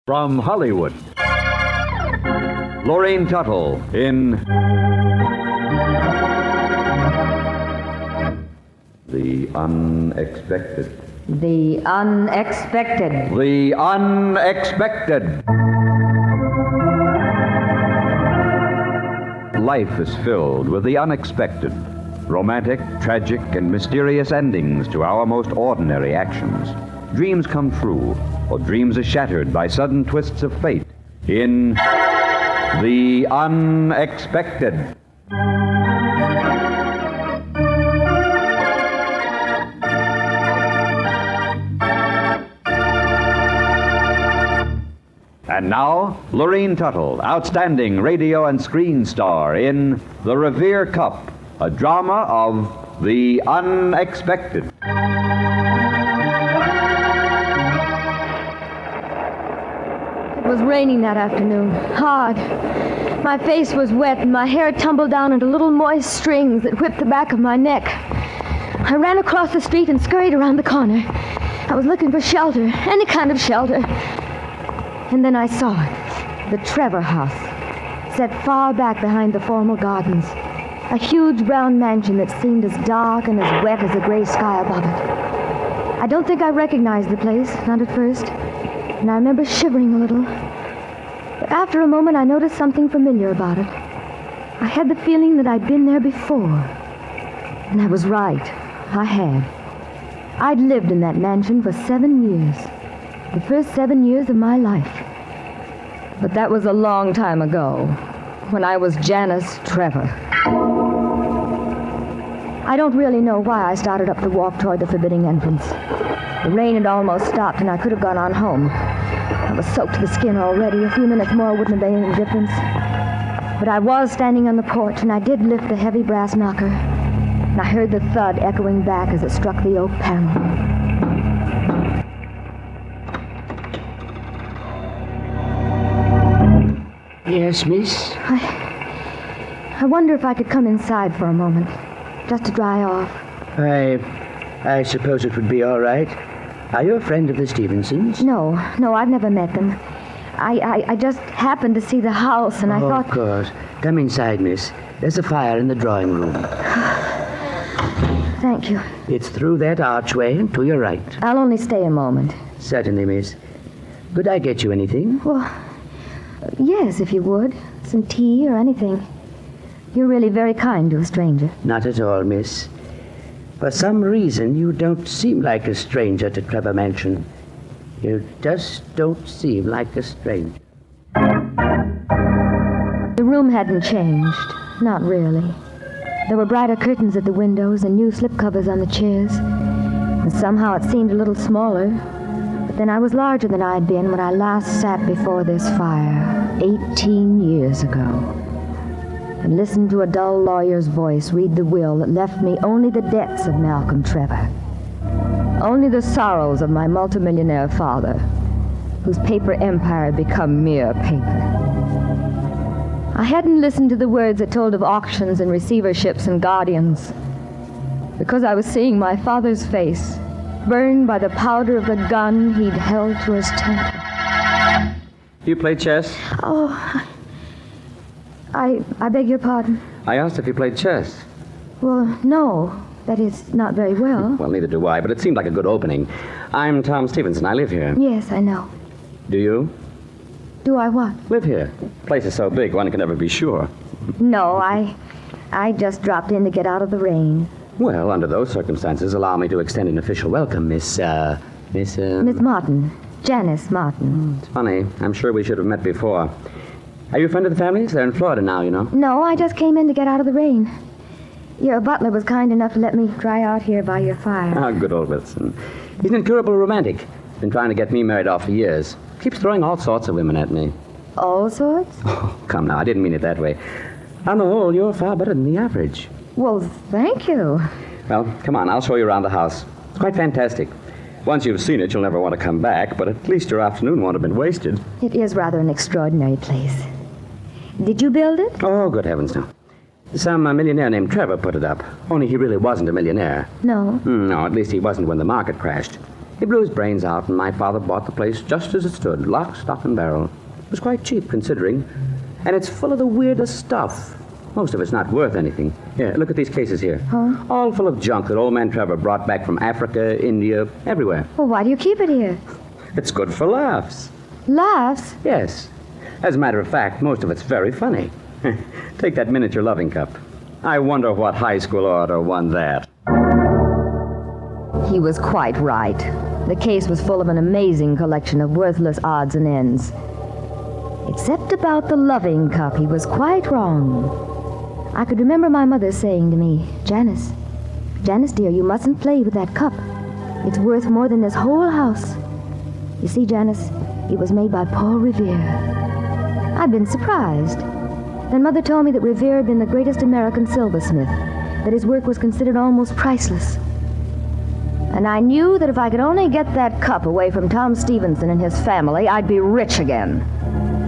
From Hollywood, Lorraine Tuttle in The Unexpected. The Unexpected. The Unexpected. Life is filled with the unexpected. Romantic, tragic, and mysterious endings to our most ordinary actions. Dreams come true, or dreams are shattered by sudden twists of fate in The Unexpected. And now, Lorraine Tuttle, outstanding radio and screen star in The Revere Cup, a drama of The Unexpected. It was raining that afternoon, hard. My face was wet and my hair tumbled down into little moist strings that whipped the back of my neck. I ran across the street and scurried around the corner. I was looking for shelter, any kind of shelter. And then I saw it, the Trevor house, set far back behind the formal gardens. A huge brown mansion that seemed as dark and as wet as the gray sky above it. I don't think I recognized the place, not at first. And I remember shivering a little. But after a moment, I noticed something familiar about it. I had the feeling that I'd been there before. And I was right. I had. I'd lived in that mansion for 7 years. The first 7 years of my life. But that was a long time ago, when I was Janice Trevor. I don't really know why I started up the walk toward the forbidding entrance. The rain had almost stopped, and I could have gone on home. I was soaked to the skin already. A few minutes more wouldn't have made any difference. But I was standing on the porch, and I did lift the heavy brass knocker. And I heard the thud echoing back as it struck the oak panel. Yes, miss? I wonder if I could come inside for a moment, just to dry off. I suppose it would be all right. Are you a friend of the Stevensons? No, I've never met them. I just happened to see the house, and I thought... Of course. Come inside, miss. There's a fire in the drawing room. Thank you. It's through that archway and to your right. I'll only stay a moment. Certainly, miss. Could I get you anything? Well, yes, if you would. Some tea or anything. You're really very kind to a stranger. Not at all, miss. For some reason, you don't seem like a stranger to Trevor Mansion. You just don't seem like a stranger. The room hadn't changed. Not really. There were brighter curtains at the windows and new slipcovers on the chairs. And somehow it seemed a little smaller. But then I was larger than I'd been when I last sat before this fire 18 years ago. And listened to a dull lawyer's voice read the will that left me only the debts of Malcolm Trevor. Only the sorrows of my multimillionaire father, whose paper empire had become mere paper. I hadn't listened to the words that told of auctions and receiverships and guardians, because I was seeing my father's face, burned by the powder of the gun he'd held to his temple. You play chess? Oh, I beg your pardon? I asked if you played chess. Well, no. That is, not very well. Well, neither do I, but it seemed like a good opening. I'm Tom Stevenson. I live here. Yes, I know. Do you? Do I what? Live here. The place is so big, one can never be sure. No, I just dropped in to get out of the rain. Well, under those circumstances, allow me to extend an official welcome, Miss Martin. Janice Martin. It's funny. I'm sure we should have met before. Are you a friend of the family's? They're in Florida now, you know. No, I just came in to get out of the rain. Your butler was kind enough to let me dry out here by your fire. Ah, good old Wilson. He's an incurable romantic. Been trying to get me married off for years. Keeps throwing all sorts of women at me. All sorts? Oh, come now. I didn't mean it that way. On the whole, you're far better than the average. Well, thank you. Well, come on. I'll show you around the house. It's quite fantastic. Once you've seen it, you'll never want to come back, but at least your afternoon won't have been wasted. It is rather an extraordinary place. Did you build it? Oh, good heavens, no. Some millionaire named Trevor put it up. Only he really wasn't a millionaire. No. No, at least he wasn't when the market crashed. He blew his brains out, and my father bought the place just as it stood, lock, stock, and barrel. It was quite cheap, considering. And it's full of the weirdest stuff. Most of it's not worth anything. Here, look at these cases here. Huh? All full of junk that old man Trevor brought back from Africa, India, everywhere. Well, why do you keep it here? It's good for laughs. Laughs? Yes. As a matter of fact, most of it's very funny. Take that miniature loving cup. I wonder what high school author won that. He was quite right. The case was full of an amazing collection of worthless odds and ends. Except about the loving cup, he was quite wrong. I could remember my mother saying to me, Janice, dear, you mustn't play with that cup. It's worth more than this whole house. You see, Janice, it was made by Paul Revere. I'd been surprised. Then Mother told me that Revere had been the greatest American silversmith, that his work was considered almost priceless. And I knew that if I could only get that cup away from Tom Stevenson and his family, I'd be rich again.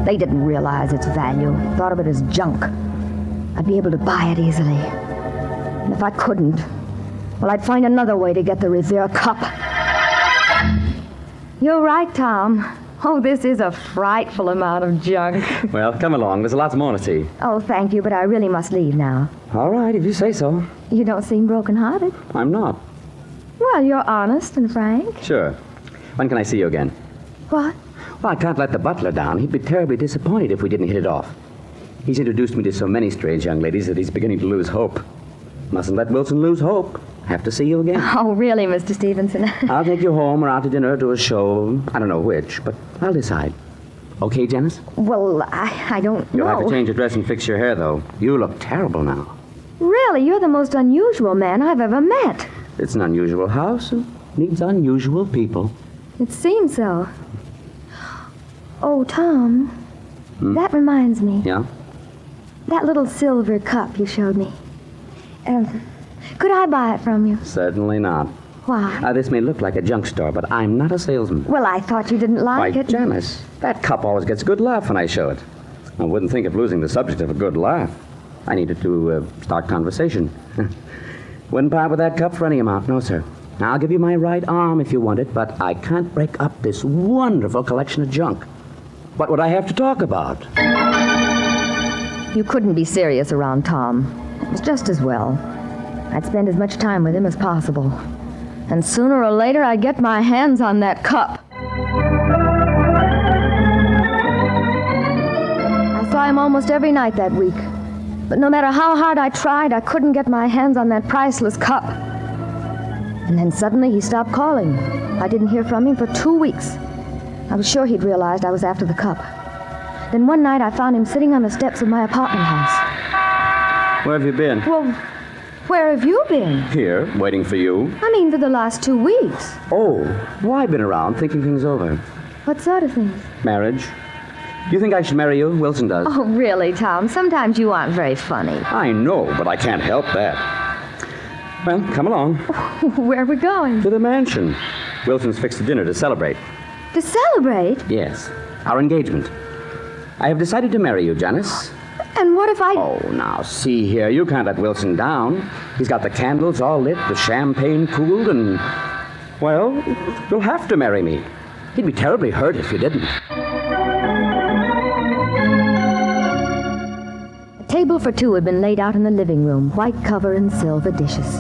They didn't realize its value, thought of it as junk. I'd be able to buy it easily. And if I couldn't, well, I'd find another way to get the Revere Cup. You're right, Tom. Oh, this is a frightful amount of junk. Well, come along. There's lots more to see. Oh, thank you, but I really must leave now. All right, if you say so. You don't seem broken-hearted. I'm not. Well, you're honest and frank. Sure. When can I see you again? What? Well, I can't let the butler down. He'd be terribly disappointed if we didn't hit it off. He's introduced me to so many strange young ladies that he's beginning to lose hope. Mustn't let Wilson lose hope. Have to see you again. Oh, really, Mr. Stevenson? I'll take you home or out to dinner or to a show. I don't know which, but I'll decide. Okay, Janice? Well, I don't know. You'll have to change your dress and fix your hair, though. You look terrible now. Really, you're the most unusual man I've ever met. It's an unusual house and needs unusual people. It seems so. Oh, Tom, that reminds me. Yeah? That little silver cup you showed me. Could I buy it from you? Certainly not. Why? This may look like a junk store, but I'm not a salesman. Well, I thought you didn't like Why, it. Janice, that cup always gets a good laugh when I show it. I wouldn't think of losing the subject of a good laugh. I needed to start conversation. Wouldn't part with that cup for any amount, no, sir. I'll give you my right arm if you want it, but I can't break up this wonderful collection of junk. What would I have to talk about? You couldn't be serious around Tom. It was just as well. I'd spend as much time with him as possible. And sooner or later, I'd get my hands on that cup. I saw him almost every night that week. But no matter how hard I tried, I couldn't get my hands on that priceless cup. And then suddenly he stopped calling. I didn't hear from him for 2 weeks. I was sure he'd realized I was after the cup. Then one night I found him sitting on the steps of my apartment house. Where have you been? Well, where have you been? Here, waiting for you. I mean, for the last 2 weeks. Oh, well, I've been around thinking things over. What sort of things? Marriage. Do you think I should marry you? Wilson does. Oh, really, Tom? Sometimes you aren't very funny. I know, but I can't help that. Well, come along. Where are we going? To the mansion. Wilson's fixed a dinner to celebrate. To celebrate? Yes, our engagement. I have decided to marry you, Janice. And what if I... Oh, now, see here. You can't let Wilson down. He's got the candles all lit, the champagne cooled, and... Well, you'll have to marry me. He'd be terribly hurt if you didn't. A table for two had been laid out in the living room, white cover and silver dishes.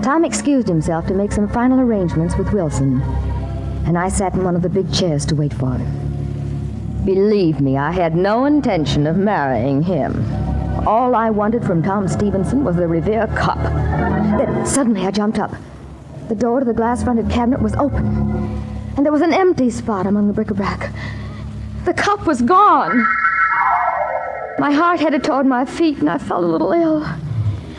Tom excused himself to make some final arrangements with Wilson, and I sat in one of the big chairs to wait for him. Believe me, I had no intention of marrying him. All I wanted from Tom Stevenson was the Revere Cup. Then suddenly I jumped up. The door to the glass-fronted cabinet was open, and there was an empty spot among the bric-a-brac. The cup was gone. My heart headed toward my feet, and I felt a little ill.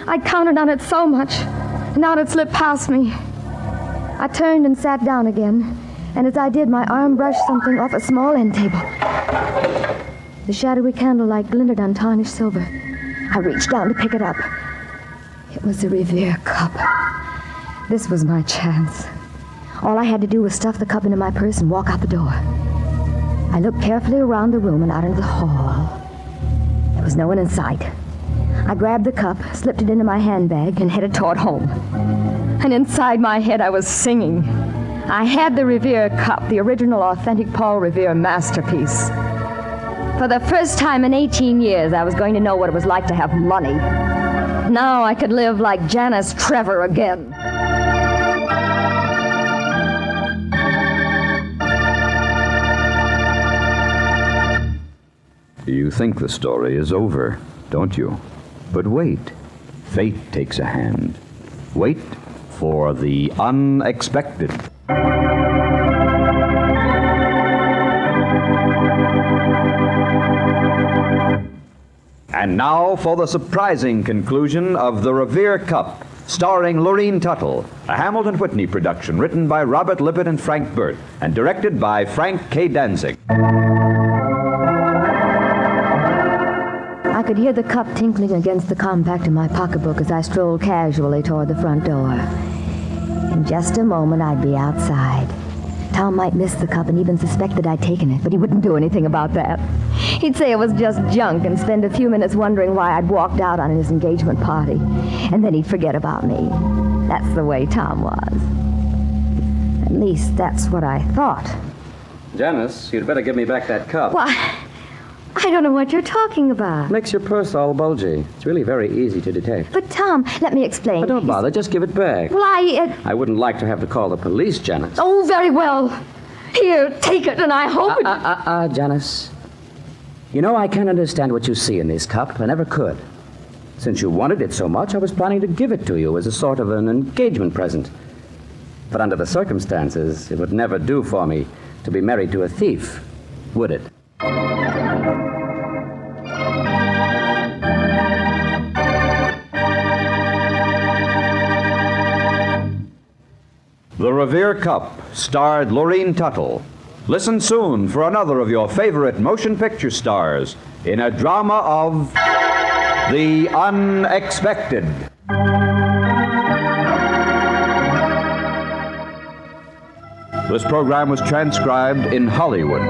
I'd counted on it so much, and now it had slipped past me. I turned and sat down again, and as I did, my arm brushed something off a small end table. The shadowy candlelight glinted on tarnished silver. I reached down to pick it up. It was the Revere Cup. This was my chance. All I had to do was stuff the cup into my purse and walk out the door. I looked carefully around the room and out into the hall. There was no one in sight. I grabbed the cup, slipped it into my handbag, and headed toward home. And inside my head, I was singing. I had the Revere Cup, the original authentic Paul Revere masterpiece. For the first time in 18 years, I was going to know what it was like to have money. Now I could live like Janice Trevor again. You think the story is over, don't you? But wait. Fate takes a hand. Wait for the unexpected. And now for the surprising conclusion of The Revere Cup, starring Lorene Tuttle, a Hamilton Whitney production written by Robert Lippett and Frank Burt, and directed by Frank K. Danzig. I could hear the cup tinkling against the compact in my pocketbook as I strolled casually toward the front door. In just a moment, I'd be outside. Tom might miss the cup and even suspect that I'd taken it, but he wouldn't do anything about that. He'd say it was just junk and spend a few minutes wondering why I'd walked out on his engagement party. And then he'd forget about me. That's the way Tom was. At least that's what I thought. Janice, you'd better give me back that cup. Why, I don't know what you're talking about. Makes your purse all bulgy. It's really very easy to detect. But, Tom, let me explain. Oh, don't bother. Just give it back. Well, I wouldn't like to have to call the police, Janice. Oh, very well. Here, take it, and I hope Janice. You know, I can't understand what you see in this cup. I never could. Since you wanted it so much, I was planning to give it to you as a sort of an engagement present. But under the circumstances, it would never do for me to be married to a thief, would it? The Revere Cup starred Lorene Tuttle. Listen soon for another of your favorite motion picture stars in a drama of the unexpected. This program was transcribed in Hollywood.